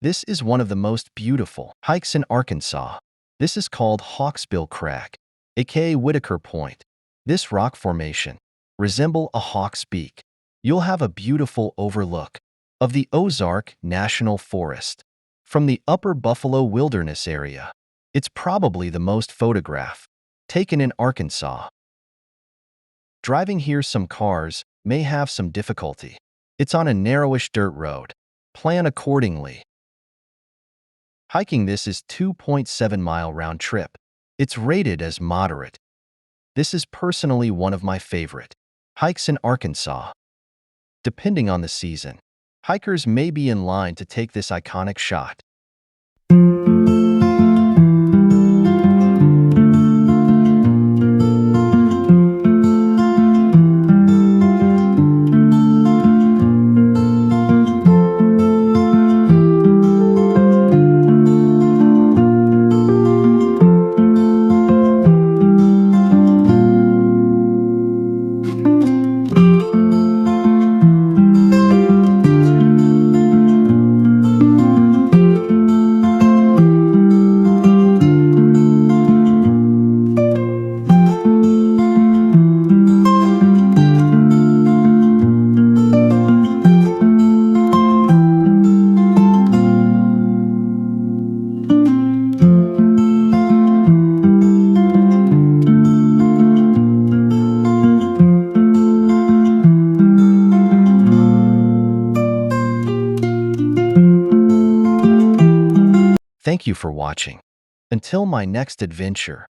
This is one of the most beautiful hikes in Arkansas. This is called Hawksbill Crag, aka Whitaker Point. This rock formation resembles a hawk's beak. You'll have a beautiful overlook of the Ozark National Forest from the Upper Buffalo Wilderness area. It's probably the most photograph taken in Arkansas. Driving here, some cars may have some difficulty. It's on a narrowish dirt road. Plan accordingly. Hiking this is 2.7-mile round trip. It's rated as moderate. This is personally one of my favorite hikes in Arkansas. Depending on the season, hikers may be in line to take this iconic shot. Thank you for watching. Until my next adventure.